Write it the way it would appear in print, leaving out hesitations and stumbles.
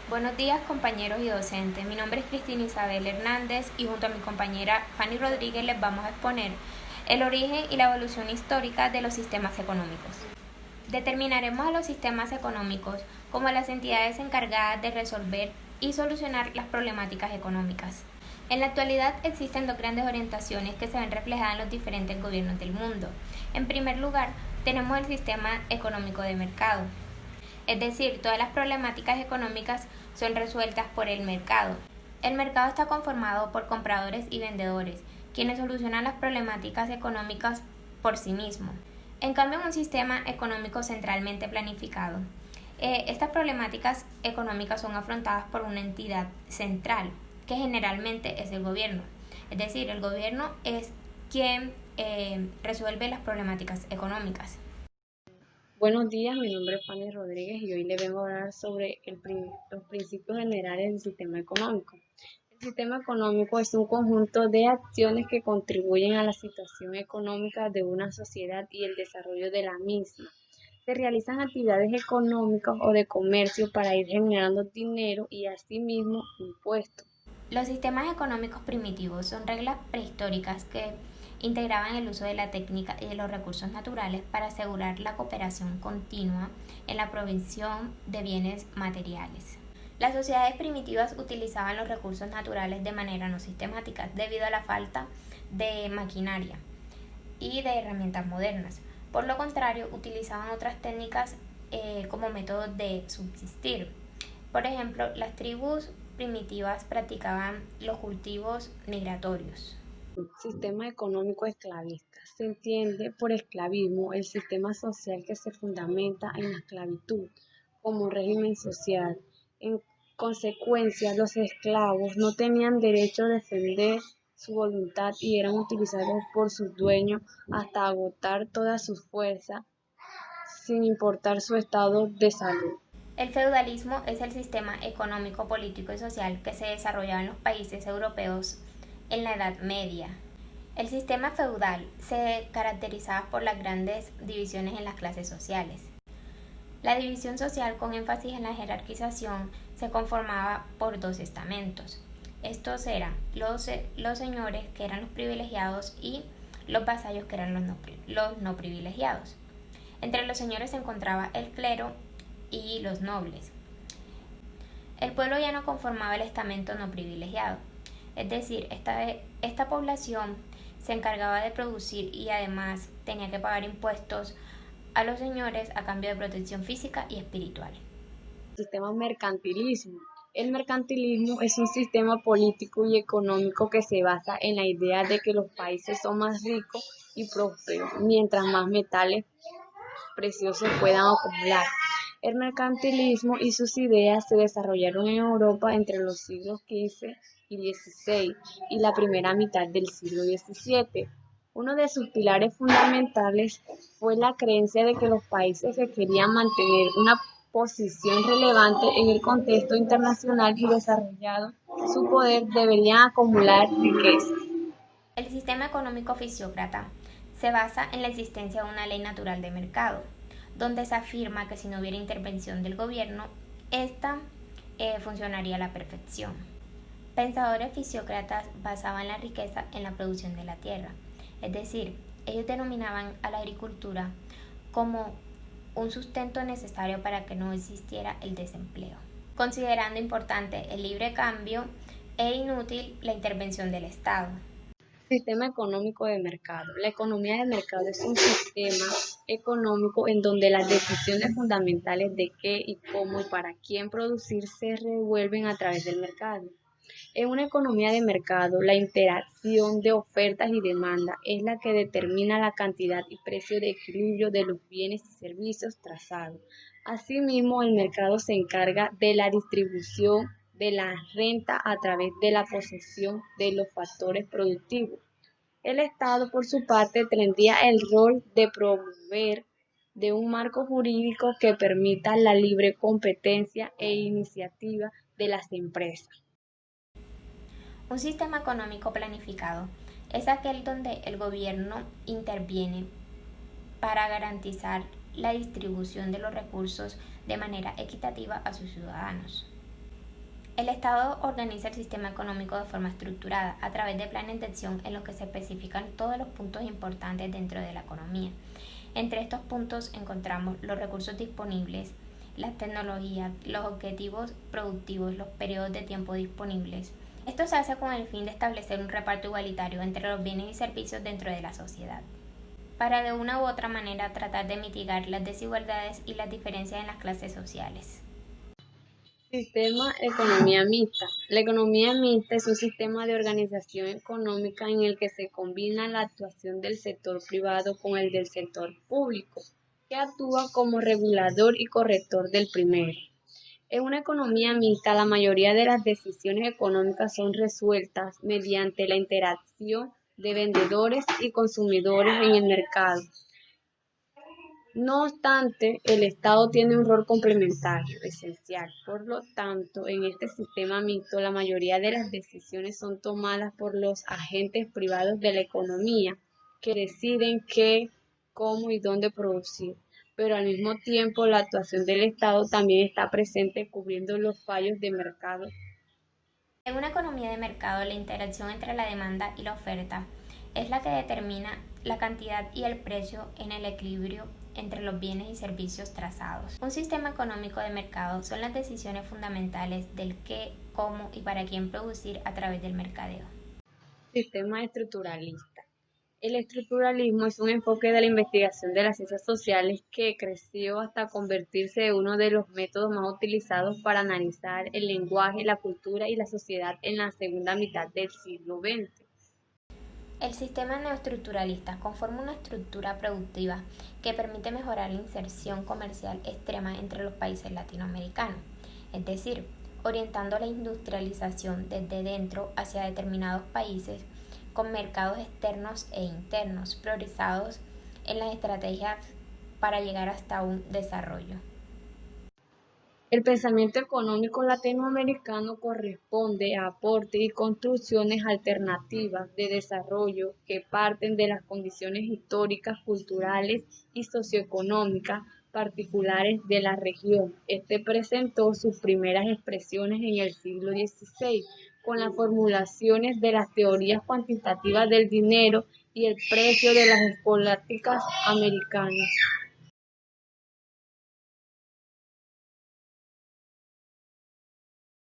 Buenos días, compañeros y docentes. Mi nombre es Cristina Isabel Hernández y junto a mi compañera Fanny Rodríguez les vamos a exponer el origen y la evolución histórica de los sistemas económicos. Determinaremos a los sistemas económicos como las entidades encargadas de resolver y solucionar las problemáticas económicas. En la actualidad existen dos grandes orientaciones que se ven reflejadas en los diferentes gobiernos del mundo. En primer lugar, tenemos el sistema económico de mercado, es decir, todas las problemáticas económicas son resueltas por el mercado. El mercado está conformado por compradores y vendedores, quienes solucionan las problemáticas económicas por sí mismos. En cambio, en un sistema económico centralmente planificado, estas problemáticas económicas son afrontadas por una entidad central, que generalmente es el gobierno. Es decir, el gobierno es quien resuelve las problemáticas económicas. Buenos días, mi nombre es Fanny Rodríguez y hoy le vengo a hablar sobre los principios generales del sistema económico. El sistema económico es un conjunto de acciones que contribuyen a la situación económica de una sociedad y el desarrollo de la misma. Se realizan actividades económicas o de comercio para ir generando dinero y asimismo impuestos. Los sistemas económicos primitivos son reglas prehistóricas que integraban el uso de la técnica y de los recursos naturales para asegurar la cooperación continua en la provisión de bienes materiales. Las sociedades primitivas utilizaban los recursos naturales de manera no sistemática debido a la falta de maquinaria y de herramientas modernas. Por lo contrario, utilizaban otras técnicas como métodos de subsistir. Por ejemplo, las tribus primitivas practicaban los cultivos migratorios. Sistema económico esclavista. Se entiende por esclavismo el sistema social que se fundamenta en la esclavitud como un régimen social. En consecuencia, los esclavos no tenían derecho a defender su voluntad y eran utilizados por sus dueños hasta agotar toda su fuerza, sin importar su estado de salud. El feudalismo es el sistema económico, político y social que se desarrollaba en los países europeos en la Edad Media. El sistema feudal se caracterizaba por las grandes divisiones en las clases sociales. La división social, con énfasis en la jerarquización, se conformaba por dos estamentos. Estos eran los señores, que eran los privilegiados, y los vasallos, que eran los no privilegiados. Entre los señores se encontraba el clero y los nobles. El pueblo ya no conformaba el estamento no privilegiado, es decir, esta población se encargaba de producir y además tenía que pagar impuestos a los señores a cambio de protección física y espiritual. Sistema mercantilismo. El mercantilismo es un sistema político y económico que se basa en la idea de que los países son más ricos y prósperos mientras más metales preciosos puedan acumular. El mercantilismo y sus ideas se desarrollaron en Europa entre los siglos XV y XVI y la primera mitad del siglo XVII. Uno de sus pilares fundamentales fue la creencia de que los países que querían mantener una posición relevante en el contexto internacional y desarrollar su poder deberían acumular riqueza. El sistema económico fisiócrata se basa en la existencia de una ley natural de mercado, donde se afirma que si no hubiera intervención del gobierno, esta funcionaría a la perfección. Pensadores fisiócratas basaban la riqueza en la producción de la tierra, es decir, ellos denominaban a la agricultura como un sustento necesario para que no existiera el desempleo, considerando importante el libre cambio e inútil la intervención del Estado. Sistema económico de mercado. La economía de mercado es un sistema económico en donde las decisiones fundamentales de qué y cómo y para quién producir se revuelven a través del mercado. En una economía de mercado, la interacción de ofertas y demanda es la que determina la cantidad y precio de equilibrio de los bienes y servicios trazados. Asimismo, el mercado se encarga de la distribución de la renta a través de la posesión de los factores productivos. El Estado, por su parte, tendría el rol de promover de un marco jurídico que permita la libre competencia e iniciativa de las empresas. Un sistema económico planificado es aquel donde el gobierno interviene para garantizar la distribución de los recursos de manera equitativa a sus ciudadanos. El Estado organiza el sistema económico de forma estructurada a través de planes de acción en los que se especifican todos los puntos importantes dentro de la economía. Entre estos puntos encontramos los recursos disponibles, las tecnologías, los objetivos productivos, los periodos de tiempo disponibles. Esto se hace con el fin de establecer un reparto igualitario entre los bienes y servicios dentro de la sociedad, para de una u otra manera tratar de mitigar las desigualdades y las diferencias en las clases sociales. Sistema economía mixta. La economía mixta es un sistema de organización económica en el que se combina la actuación del sector privado con el del sector público, que actúa como regulador y corrector del primero. En una economía mixta, la mayoría de las decisiones económicas son resueltas mediante la interacción de vendedores y consumidores en el mercado. No obstante, el Estado tiene un rol complementario, esencial. Por lo tanto, en este sistema mixto, la mayoría de las decisiones son tomadas por los agentes privados de la economía, que deciden qué, cómo y dónde producir. Pero al mismo tiempo, la actuación del Estado también está presente cubriendo los fallos de mercado. En una economía de mercado, la interacción entre la demanda y la oferta es la que determina la cantidad y el precio en el equilibrio entre los bienes y servicios trazados. Un sistema económico de mercado son las decisiones fundamentales del qué, cómo y para quién producir a través del mercadeo. Sistema estructuralista. El estructuralismo es un enfoque de la investigación de las ciencias sociales que creció hasta convertirse en uno de los métodos más utilizados para analizar el lenguaje, la cultura y la sociedad en la segunda mitad del siglo XX. El sistema neoestructuralista conforma una estructura productiva que permite mejorar la inserción comercial extrema entre los países latinoamericanos, es decir, orientando la industrialización desde dentro hacia determinados países con mercados externos e internos priorizados en las estrategias para llegar hasta un desarrollo. El pensamiento económico latinoamericano corresponde a aportes y construcciones alternativas de desarrollo que parten de las condiciones históricas, culturales y socioeconómicas particulares de la región. Este presentó sus primeras expresiones en el siglo XVI con las formulaciones de las teorías cuantitativas del dinero y el precio de las escolásticas americanas.